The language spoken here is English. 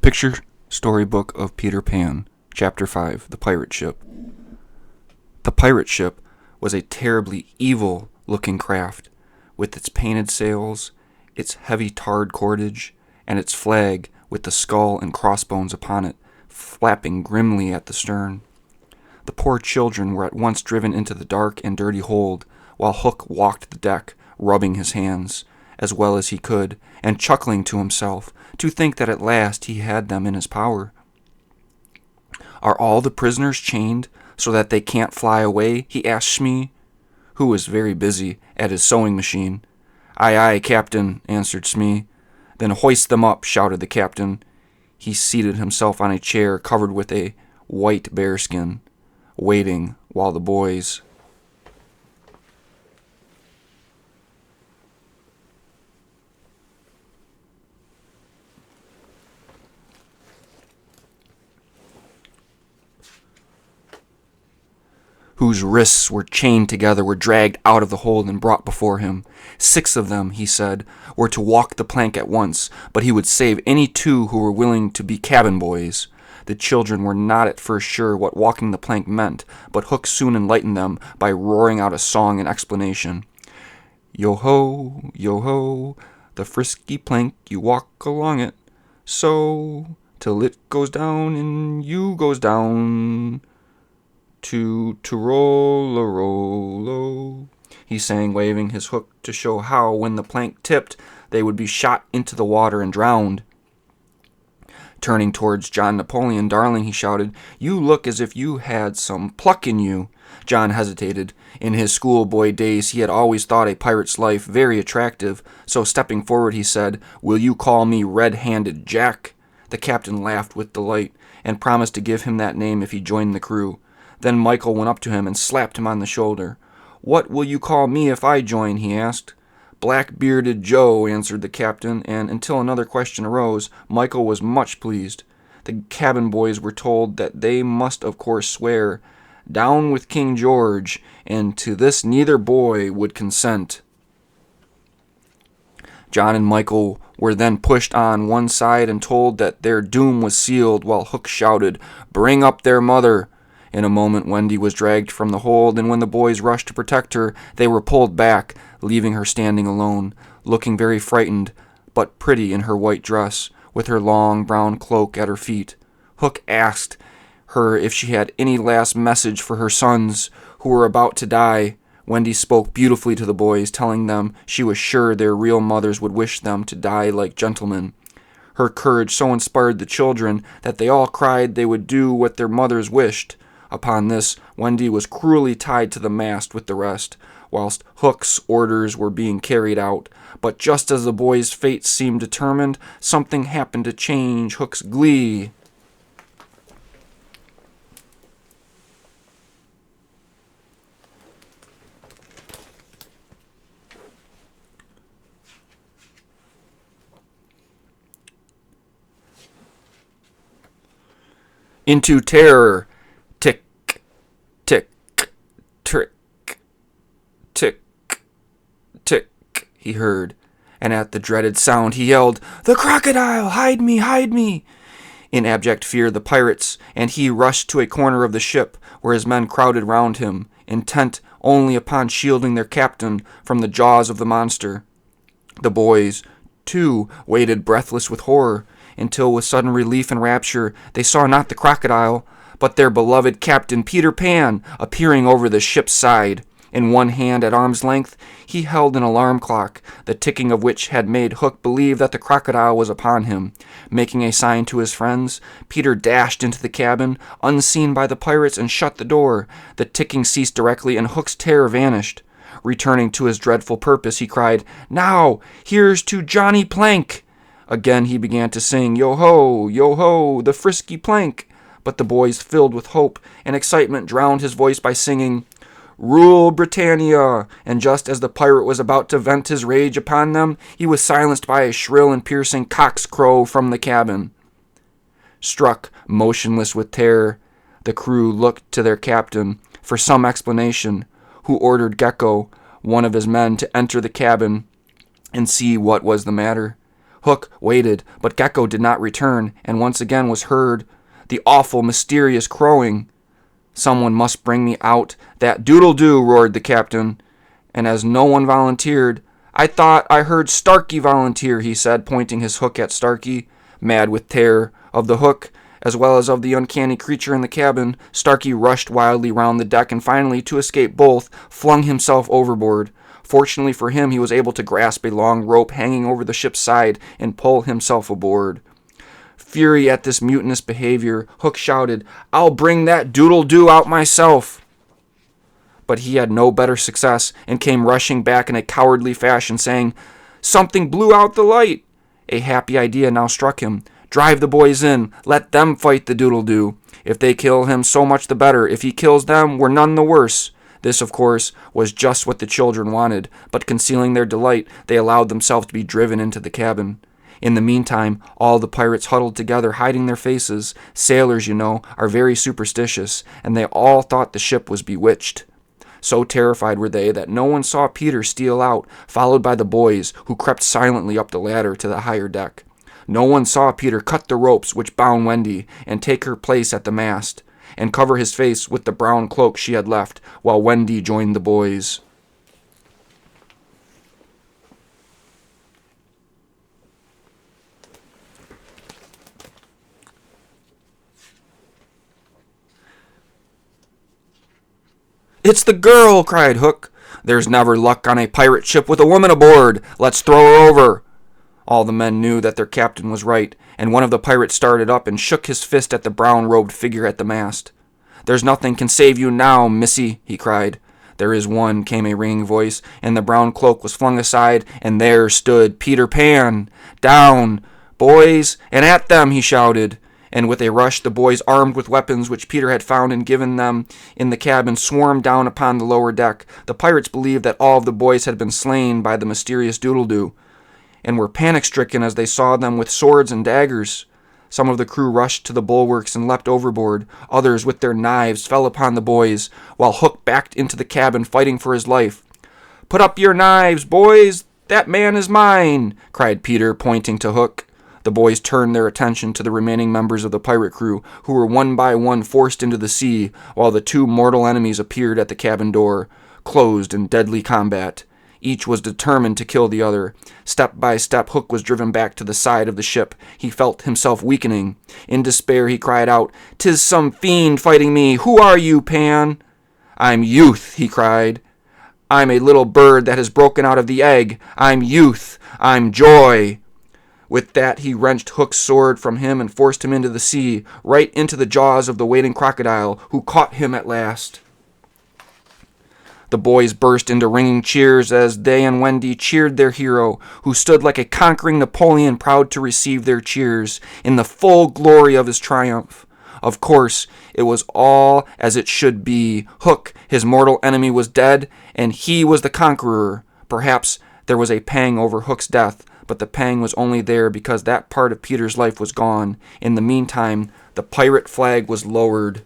Picture Storybook of Peter Pan, Chapter 5, The Pirate Ship. The pirate ship was a terribly evil-looking craft, with its painted sails, its heavy tarred cordage, and its flag with the skull and crossbones upon it, flapping grimly at the stern. The poor children were at once driven into the dark and dirty hold, while Hook walked the deck, rubbing his hands, as well as he could, and chuckling to himself, to think that at last he had them in his power. "Are all the prisoners chained, so that they can't fly away?" he asked Smee, who was very busy at his sewing machine. "Aye, aye, Captain," answered Smee. "Then hoist them up," shouted the captain. He seated himself on a chair covered with a white bearskin, waiting while the boys whose wrists were chained together were dragged out of the hold and brought before him. 6 of them, he said, were to walk the plank at once, but he would save any 2 who were willing to be cabin boys. The children were not at first sure what walking the plank meant, but Hook soon enlightened them by roaring out a song in explanation. Yo-ho, the frisky plank, you walk along it, so, till it goes down and you goes down. To-roll-a-roll-o, he sang, waving his hook to show how, when the plank tipped, they would be shot into the water and drowned. Turning towards John Napoleon Darling, he shouted, "You look as if you had some pluck in you." John hesitated. In his schoolboy days he had always thought a pirate's life very attractive, so stepping forward he said, "Will you call me Red-Handed Jack?" The captain laughed with delight, and promised to give him that name if he joined the crew. Then Michael went up to him and slapped him on the shoulder. "What will you call me if I join?" he asked. "Black-bearded Joe," answered the captain, and until another question arose, Michael was much pleased. The cabin boys were told that they must of course swear, "Down with King George," and to this neither boy would consent. John and Michael were then pushed on one side and told that their doom was sealed, while Hook shouted, "Bring up their mother!" In a moment Wendy was dragged from the hold, and when the boys rushed to protect her, they were pulled back, leaving her standing alone, looking very frightened, but pretty in her white dress, with her long brown cloak at her feet. Hook asked her if she had any last message for her sons, who were about to die. Wendy spoke beautifully to the boys, telling them she was sure their real mothers would wish them to die like gentlemen. Her courage so inspired the children that they all cried they would do what their mothers wished. Upon this, Wendy was cruelly tied to the mast with the rest, whilst Hook's orders were being carried out. But just as the boys' fate seemed determined, something happened to change Hook's glee. Into terror. Tick, tick, trick, tick, tick, he heard, and at the dreaded sound he yelled, "The crocodile! Hide me, hide me!" In abject fear the pirates and he rushed to a corner of the ship, where his men crowded round him, intent only upon shielding their captain from the jaws of the monster. The boys, too, waited breathless with horror, until with sudden relief and rapture they saw not the crocodile, but their beloved captain Peter Pan appearing over the ship's side. In one hand, at arm's length, he held an alarm clock, the ticking of which had made Hook believe that the crocodile was upon him. Making a sign to his friends, Peter dashed into the cabin, unseen by the pirates, and shut the door. The ticking ceased directly, and Hook's terror vanished. Returning to his dreadful purpose, he cried, "Now, here's to Johnny Plank!" Again he began to sing, yo-ho, the frisky plank. But the boys, filled with hope and excitement, drowned his voice by singing, "Rule Britannia!" And just as the pirate was about to vent his rage upon them, he was silenced by a shrill and piercing cock's crow from the cabin. Struck motionless with terror, the crew looked to their captain for some explanation, who ordered Gecko, one of his men, to enter the cabin and see what was the matter. Hook waited, but Gecko did not return, and once again was heard the awful, mysterious crowing. "Someone must bring me out that doodle-doo," roared the captain, and as no one volunteered, "I thought I heard Starkey volunteer," he said, pointing his hook at Starkey. Mad with terror of the hook, as well as of the uncanny creature in the cabin, Starkey rushed wildly round the deck and finally, to escape both, flung himself overboard. Fortunately for him, he was able to grasp a long rope hanging over the ship's side and pull himself aboard. Fury at this mutinous behavior, Hook shouted, "I'll bring that doodle-doo out myself." But he had no better success and came rushing back in a cowardly fashion, saying, "Something blew out the light." A happy idea now struck him. Drive the boys in. Let them fight the doodle-doo. If they kill him, so much the better. If he kills them, we're none the worse. This, of course, was just what the children wanted, but concealing their delight, they allowed themselves to be driven into the cabin. In the meantime, all the pirates huddled together, hiding their faces. Sailors, you know, are very superstitious, and they all thought the ship was bewitched. So terrified were they that no one saw Peter steal out, followed by the boys, who crept silently up the ladder to the higher deck. No one saw Peter cut the ropes which bound Wendy, and take her place at the mast, and cover his face with the brown cloak she had left, while Wendy joined the boys. "It's the girl!" cried Hook. "There's never luck on a pirate ship with a woman aboard. Let's throw her over." All the men knew that their captain was right, and one of the pirates started up and shook his fist at the brown-robed figure at the mast. "There's nothing can save you now, missy," he cried. "There is one," came a ringing voice, and the brown cloak was flung aside, and there stood Peter Pan. "Down, boys, and at them!" he shouted. And with a rush, the boys, armed with weapons which Peter had found and given them in the cabin, swarmed down upon the lower deck. The pirates believed that all of the boys had been slain by the mysterious doodle-doo, and were panic-stricken as they saw them with swords and daggers. Some of the crew rushed to the bulwarks and leapt overboard. Others, with their knives, fell upon the boys, while Hook backed into the cabin, fighting for his life. "Put up your knives, boys! That man is mine!" cried Peter, pointing to Hook. The boys turned their attention to the remaining members of the pirate crew, who were one by one forced into the sea, while the two mortal enemies appeared at the cabin door, closed in deadly combat. Each was determined to kill the other. Step by step, Hook was driven back to the side of the ship. He felt himself weakening. In despair, he cried out, "'Tis some fiend fighting me! Who are you, Pan?" "I'm Youth," he cried. "I'm a little bird that has broken out of the egg. I'm Youth. I'm Joy." With that, he wrenched Hook's sword from him and forced him into the sea, right into the jaws of the waiting crocodile, who caught him at last. The boys burst into ringing cheers as they and Wendy cheered their hero, who stood like a conquering Napoleon, proud to receive their cheers in the full glory of his triumph. Of course, it was all as it should be. Hook, his mortal enemy, was dead, and he was the conqueror. Perhaps there was a pang over Hook's death, but the pang was only there because that part of Peter's life was gone. In the meantime, the pirate flag was lowered.